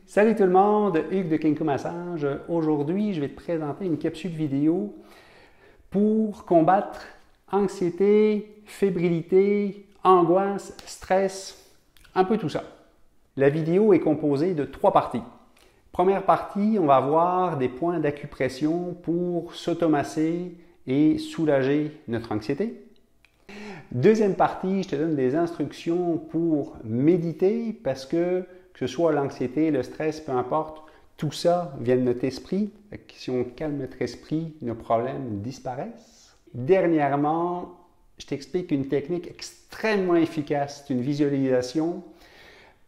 Salut tout le monde, Hugues de Kinko Massage. Aujourd'hui, je vais te présenter une capsule vidéo pour combattre anxiété, fébrilité, angoisse, stress, un peu tout ça. La vidéo est composée de 3 parties. Première partie, on va voir des points d'acupression pour s'automasser et soulager notre anxiété. Deuxième partie, je te donne des instructions pour méditer parce que ce soit l'anxiété, le stress, peu importe, tout ça vient de notre esprit. Si on calme notre esprit, nos problèmes disparaissent. Dernièrement, je t'explique une technique extrêmement efficace, c'est une visualisation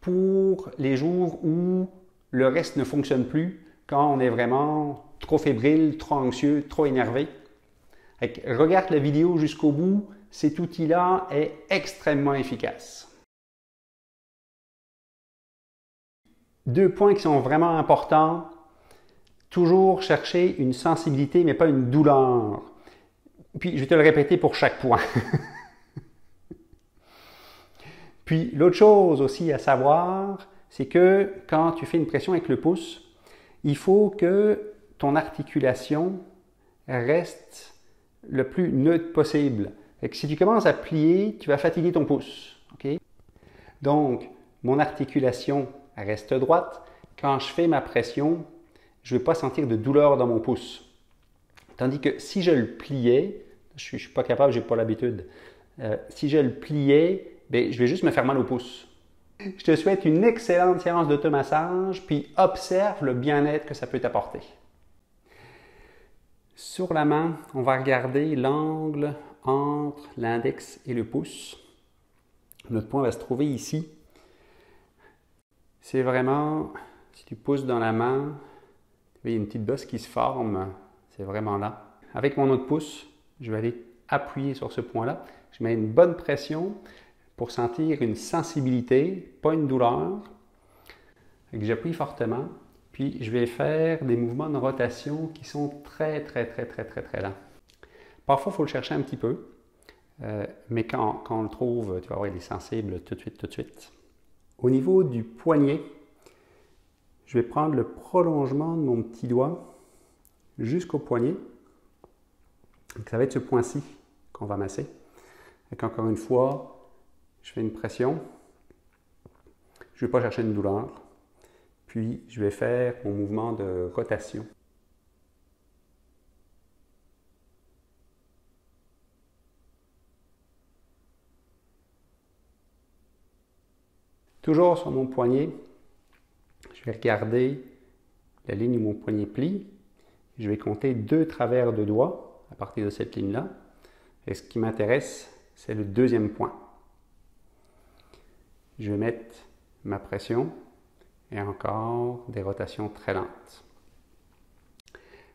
pour les jours où le reste ne fonctionne plus, quand on est vraiment trop fébrile, trop anxieux, trop énervé. Regarde la vidéo jusqu'au bout, cet outil-là est extrêmement efficace. 2 points qui sont vraiment importants. Toujours chercher une sensibilité, mais pas une douleur. Puis, je vais te le répéter pour chaque point. Puis, l'autre chose aussi à savoir, c'est que quand tu fais une pression avec le pouce, il faut que ton articulation reste le plus neutre possible. Fait que si tu commences à plier, tu vas fatiguer ton pouce. Okay? Donc, mon articulation reste droite. Quand je fais ma pression, je ne vais pas sentir de douleur dans mon pouce. Tandis que si je le pliais, je ne suis pas capable, je n'ai pas l'habitude. Si je le pliais, bien, je vais juste me faire mal au pouce. Je te souhaite une excellente séance d'automassage, puis observe le bien-être que ça peut t'apporter. Sur la main, on va regarder l'angle entre l'index et le pouce. Notre point va se trouver ici. C'est vraiment, si tu pousses dans la main, il y a une petite bosse qui se forme, c'est vraiment là. Avec mon autre pouce, je vais aller appuyer sur ce point-là. Je mets une bonne pression pour sentir une sensibilité, pas une douleur. J'appuie fortement, puis je vais faire des mouvements de rotation qui sont très lents. Parfois, il faut le chercher un petit peu, mais quand on le trouve, tu vas voir, il est sensible tout de suite. Au niveau du poignet, je vais prendre le prolongement de mon petit doigt jusqu'au poignet. Donc, ça va être ce point-ci qu'on va masser. Donc, encore une fois, je fais une pression. Je ne vais pas chercher une douleur. Puis, je vais faire mon mouvement de rotation. Toujours sur mon poignet, je vais regarder la ligne où mon poignet plie. Je vais compter 2 travers de doigts à partir de cette ligne-là. Et ce qui m'intéresse, c'est le deuxième point. Je vais mettre ma pression et encore des rotations très lentes.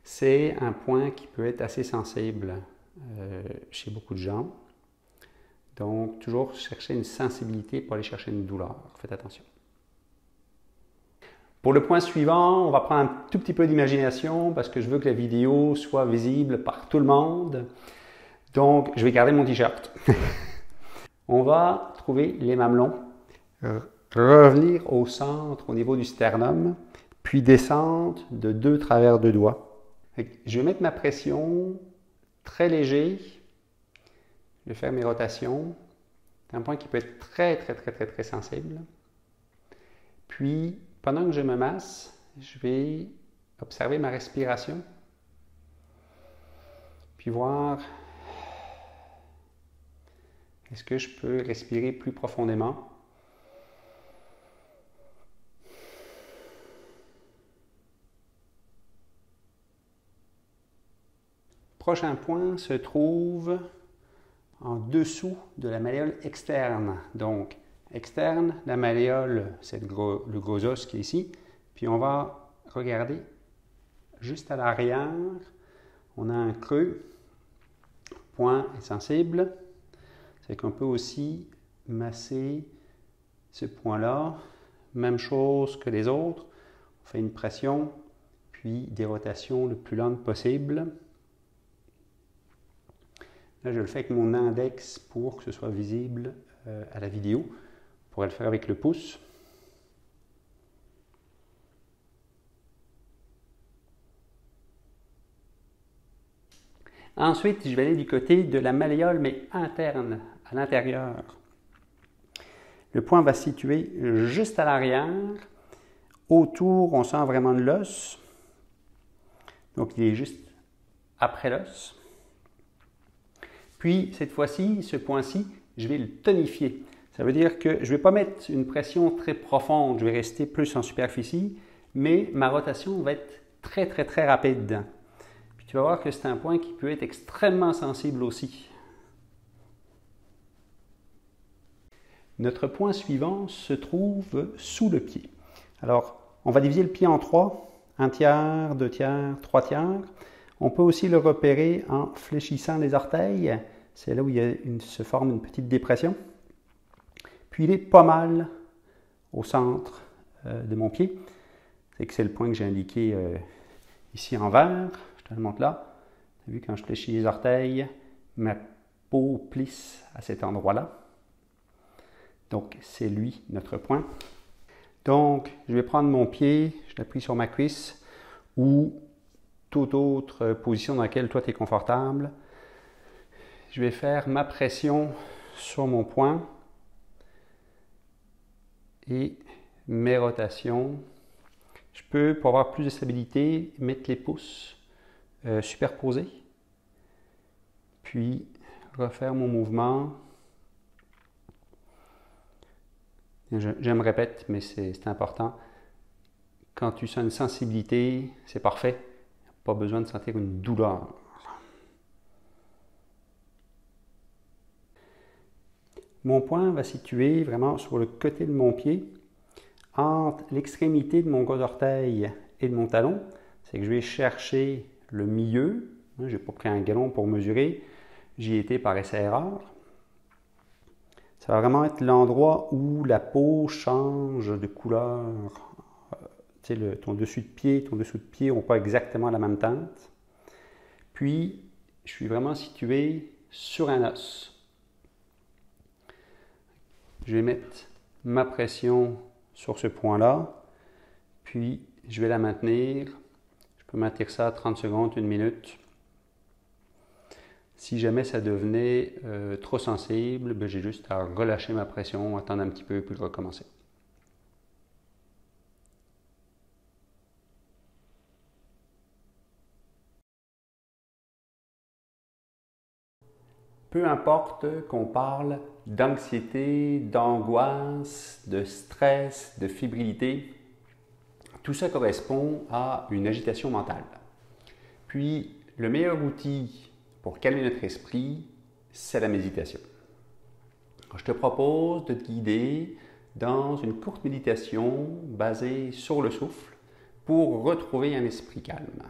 C'est un point qui peut être assez sensible chez beaucoup de gens. Donc, toujours chercher une sensibilité pour aller chercher une douleur. Faites attention. Pour le point suivant, on va prendre un tout petit peu d'imagination parce que je veux que la vidéo soit visible par tout le monde. Donc, je vais garder mon t-shirt. On va trouver les mamelons, revenir au centre au niveau du sternum, puis descendre de 2 travers de doigts. Je vais mettre ma pression très léger. Je vais faire mes rotations. C'est un point qui peut être très sensible. Puis, pendant que je me masse, je vais observer ma respiration. Puis voir, est-ce que je peux respirer plus profondément? Prochain point se trouve en dessous de la malléole externe. Donc, externe, la malléole, c'est le gros os qui est ici. Puis on va regarder juste à l'arrière. On a un creux. Point est sensible. C'est qu'on peut aussi masser ce point-là. Même chose que les autres. On fait une pression, puis des rotations le plus lentes possible. Là, je le fais avec mon index pour que ce soit visible à la vidéo. On pourrait le faire avec le pouce. Ensuite, je vais aller du côté de la malléole, mais interne, à l'intérieur. Le poing va se situer juste à l'arrière. Autour, on sent vraiment de l'os. Donc, il est juste après l'os. Puis, cette fois-ci, ce point-ci, je vais le tonifier. Ça veut dire que je ne vais pas mettre une pression très profonde. Je vais rester plus en superficie, mais ma rotation va être très, très, très rapide. Puis, tu vas voir que c'est un point qui peut être extrêmement sensible aussi. Notre point suivant se trouve sous le pied. Alors, on va diviser le pied en trois, 1 tiers, 2 tiers, 3 tiers. On peut aussi le repérer en fléchissant les orteils. C'est là où se forme une petite dépression. Puis il est pas mal au centre de mon pied. C'est le point que j'ai indiqué ici en vert. Je te le montre là. Tu as vu quand je fléchis les orteils, ma peau plisse à cet endroit-là. Donc, c'est lui, notre point. Donc, je vais prendre mon pied, je l'appuie sur ma cuisse ou toute autre position dans laquelle toi tu es confortable. Je vais faire ma pression sur mon poing et mes rotations. Je peux, pour avoir plus de stabilité, mettre les pouces superposés, puis refaire mon mouvement. Je me répète, mais c'est important. Quand tu sens une sensibilité, c'est parfait. Pas besoin de sentir une douleur. Mon poing va se situer vraiment sur le côté de mon pied, entre l'extrémité de mon gros orteil et de mon talon. C'est que je vais chercher le milieu. Je n'ai pas pris un galon pour mesurer. J'y ai été par essai-erreur. Ça va vraiment être l'endroit où la peau change de couleur. Tu sais, ton dessus de pied n'ont pas exactement la même teinte. Puis, je suis vraiment situé sur un os. Je vais mettre ma pression sur ce point-là, puis je vais la maintenir. Je peux maintenir ça à 30 secondes, 1 minute. Si jamais ça devenait trop sensible, j'ai juste à relâcher ma pression, attendre un petit peu, puis recommencer. Peu importe qu'on parle d'anxiété, d'angoisse, de stress, de fébrilité, tout ça correspond à une agitation mentale. Puis, le meilleur outil pour calmer notre esprit, c'est la méditation. Je te propose de te guider dans une courte méditation basée sur le souffle pour retrouver un esprit calme.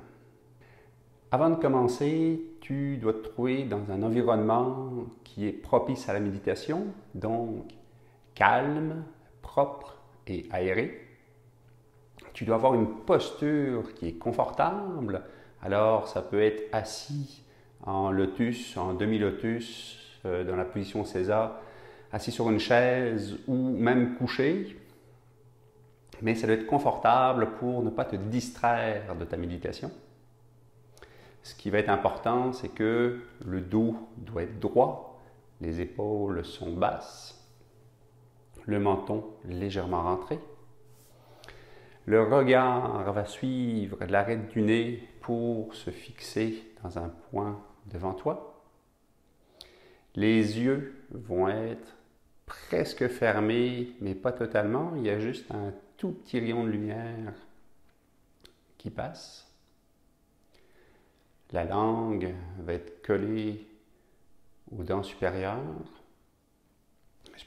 Avant de commencer, tu dois te trouver dans un environnement qui est propice à la méditation, donc calme, propre et aéré. Tu dois avoir une posture qui est confortable. Alors, ça peut être assis en lotus, en demi-lotus, dans la position César, assis sur une chaise ou même couché. Mais ça doit être confortable pour ne pas te distraire de ta méditation. Ce qui va être important, c'est que le dos doit être droit, les épaules sont basses, le menton légèrement rentré. Le regard va suivre l'arête du nez pour se fixer dans un point devant toi. Les yeux vont être presque fermés, mais pas totalement. Il y a juste un tout petit rayon de lumière qui passe. La langue va être collée aux dents supérieures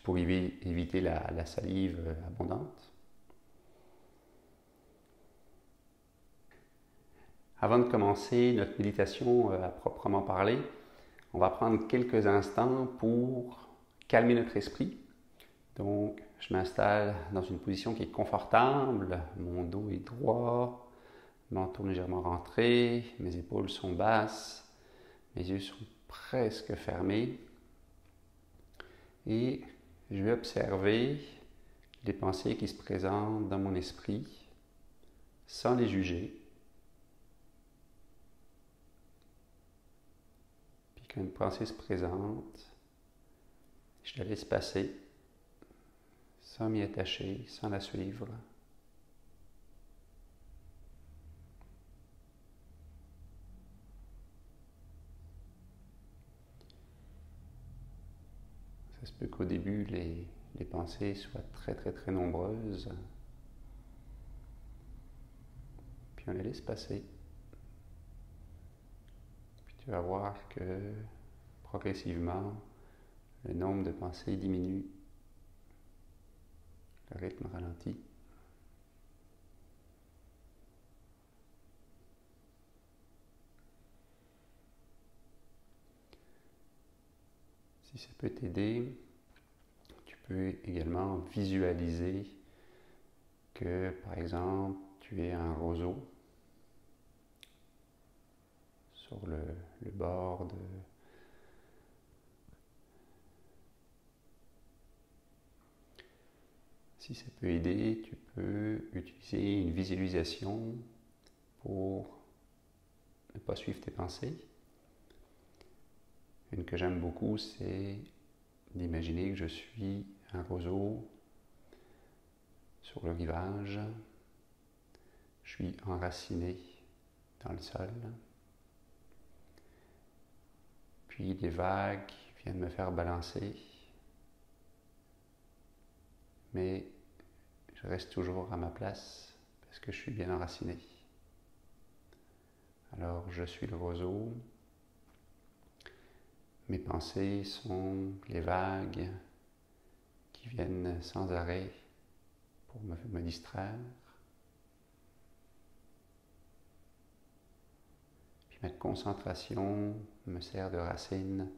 pour éviter la salive abondante. Avant de commencer notre méditation à proprement parler, on va prendre quelques instants pour calmer notre esprit. Donc, je m'installe dans une position qui est confortable, mon dos est droit, menton légèrement rentré, mes épaules sont basses, mes yeux sont presque fermés et je vais observer les pensées qui se présentent dans mon esprit sans les juger. quand une pensée se présente, je la laisse passer, sans m'y attacher, sans la suivre. Ça se peut qu'au début, les pensées soient très très très nombreuses, puis on les laisse passer. Puis tu vas voir que progressivement, le nombre de pensées diminue, le rythme ralentit. Si ça peut t'aider, tu peux également visualiser que, par exemple, tu es un roseau sur le bord de... Si ça peut aider, tu peux utiliser une visualisation pour ne pas suivre tes pensées. Une que j'aime beaucoup, c'est d'imaginer que je suis un roseau sur le rivage. Je suis enraciné dans le sol. Puis les vagues viennent me faire balancer. Mais je reste toujours à ma place parce que je suis bien enraciné. Alors je suis le roseau. Mes pensées sont les vagues qui viennent sans arrêt pour me distraire. Puis ma concentration me sert de racine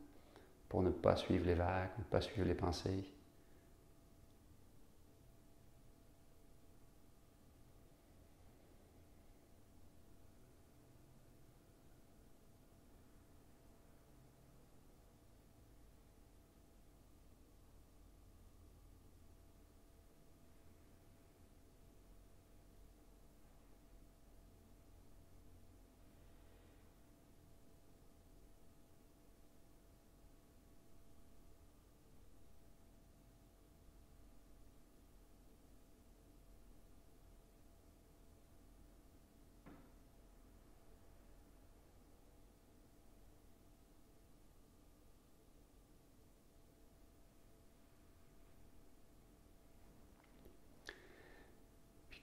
pour ne pas suivre les vagues, ne pas suivre les pensées.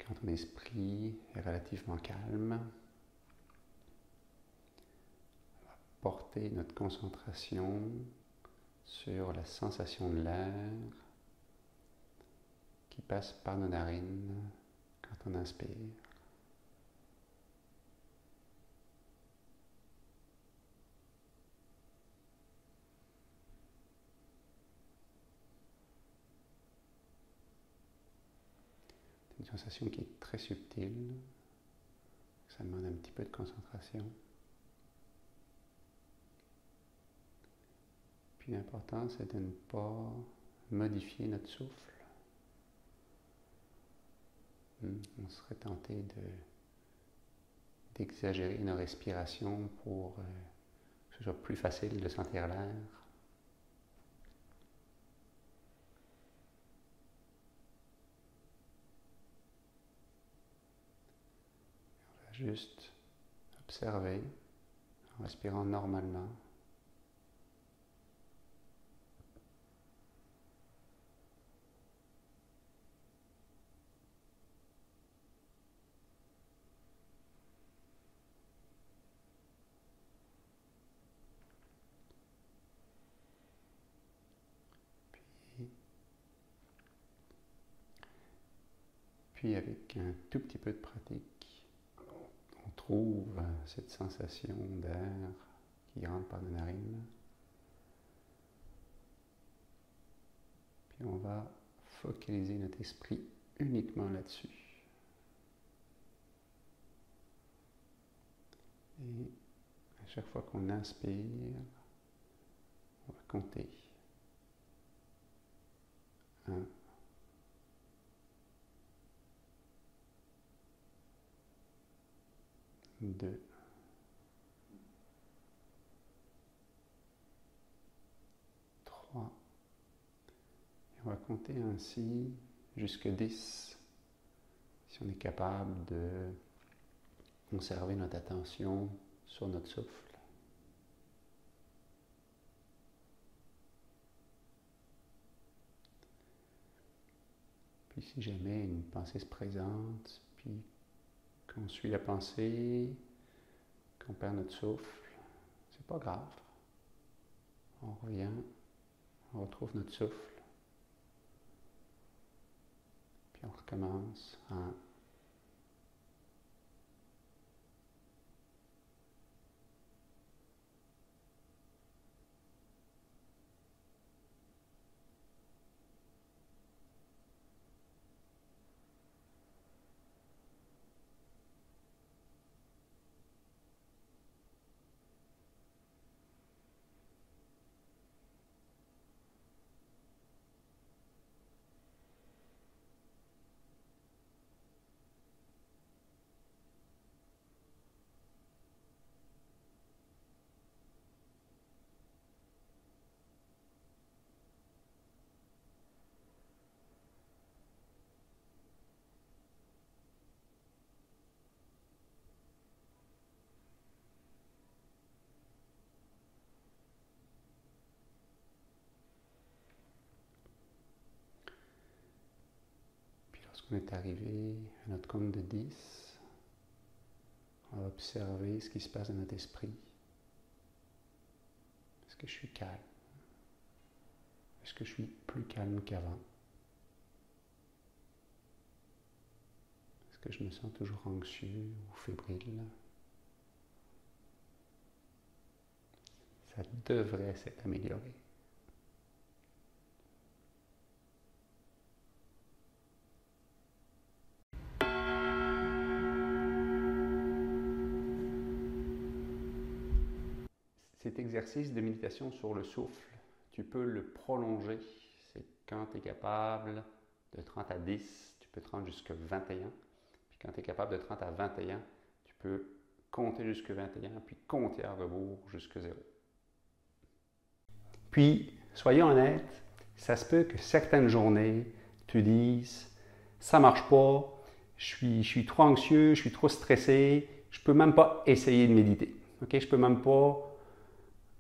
Quand ton esprit est relativement calme, on va porter notre concentration sur la sensation de l'air qui passe par nos narines quand on inspire. Une sensation qui est très subtile, ça demande un petit peu de concentration. Puis l'important, c'est de ne pas modifier notre souffle. On serait tenté d'exagérer nos respirations pour que ce soit plus facile de sentir l'air. Juste observer en respirant normalement. Puis avec un tout petit peu de pratique, on trouve cette sensation d'air qui rentre par les narines. Puis on va focaliser notre esprit uniquement là-dessus. Et à chaque fois qu'on inspire, on va compter. 1, 2, compter ainsi jusqu'à 10 si on est capable de conserver notre attention sur notre souffle. Puis si jamais une pensée se présente, puis qu'on suit la pensée, qu'on perd notre souffle, c'est pas grave. On revient, on retrouve notre souffle, puis on recommence en Lorsqu'on est arrivé à notre compte de 10, on va observer ce qui se passe dans notre esprit. Est-ce que je suis calme? Est-ce que je suis plus calme qu'avant? Est-ce que je me sens toujours anxieux ou fébrile? Ça devrait s'être amélioré. Cet exercice de méditation sur le souffle, tu peux le prolonger. C'est quand tu es capable de 30 à 10, tu peux te rendre jusqu'à 21. Puis quand tu es capable de 30 à 21, tu peux compter jusqu'à 21, puis compter à rebours jusqu'à 0. Puis, soyons honnêtes, ça se peut que certaines journées, tu dises « ça marche pas, je suis trop anxieux, je suis trop stressé, je peux même pas essayer de méditer. Okay? Je peux même pas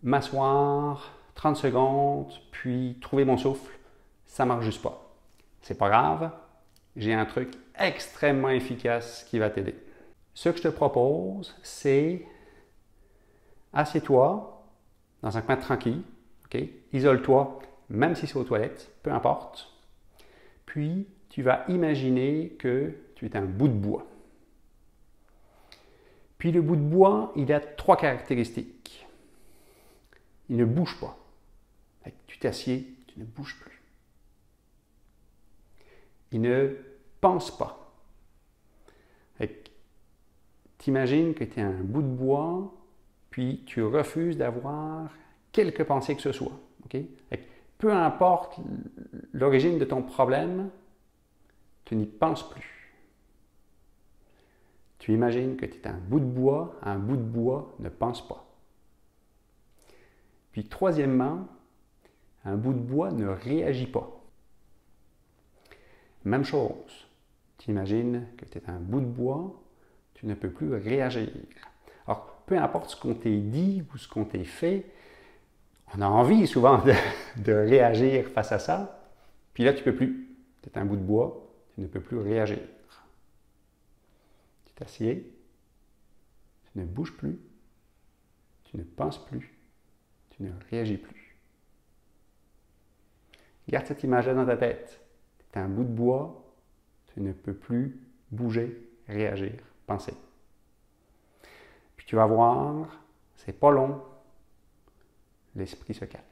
m'asseoir 30 secondes, puis trouver mon souffle, ça marche juste pas. C'est pas grave, j'ai un truc extrêmement efficace qui va t'aider. Ce que je te propose, c'est assieds-toi dans un coin tranquille, okay? Isole-toi, même si c'est aux toilettes, peu importe. Puis, tu vas imaginer que tu es un bout de bois. Puis le bout de bois, il a 3 caractéristiques. Il ne bouge pas. Tu t'assieds, tu ne bouges plus. Il ne pense pas. T'imagines que tu es un bout de bois, puis tu refuses d'avoir quelque pensée que ce soit. Okay? Peu importe l'origine de ton problème, tu n'y penses plus. Tu imagines que tu es un bout de bois ne pense pas. Puis troisièmement, un bout de bois ne réagit pas. Même chose, tu imagines que tu es un bout de bois, tu ne peux plus réagir. Alors, peu importe ce qu'on t'a dit ou ce qu'on t'a fait, on a envie souvent de réagir face à ça, puis là, tu ne peux plus. Tu es un bout de bois, tu ne peux plus réagir. Tu t'assieds, tu ne bouges plus, tu ne penses plus, tu ne réagis plus. Garde cette image-là dans ta tête. Tu es un bout de bois, tu ne peux plus bouger, réagir, penser. Puis tu vas voir, c'est pas long, l'esprit se calme.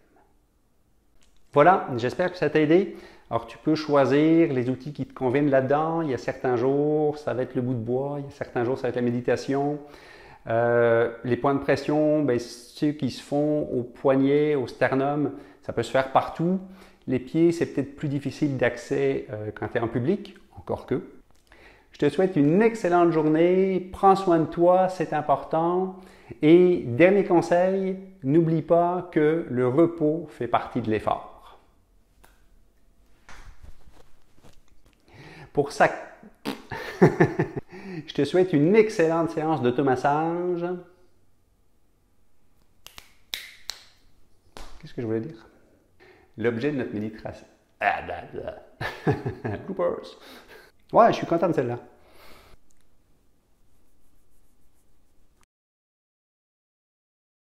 Voilà, j'espère que ça t'a aidé. Alors, tu peux choisir les outils qui te conviennent là-dedans. Il y a certains jours, ça va être le bout de bois. Il y a certains jours, ça va être la méditation. Les points de pression, ceux qui se font au poignet, au sternum, ça peut se faire partout. Les pieds, c'est peut-être plus difficile d'accès quand tu es en public, encore que. Je te souhaite une excellente journée. Prends soin de toi, c'est important. Et dernier conseil, n'oublie pas que le repos fait partie de l'effort. Pour ça, je te souhaite une excellente séance d'automassage. Qu'est-ce que je voulais dire? L'objet de notre méditation. Bloopers. Ouais, je suis content de celle-là.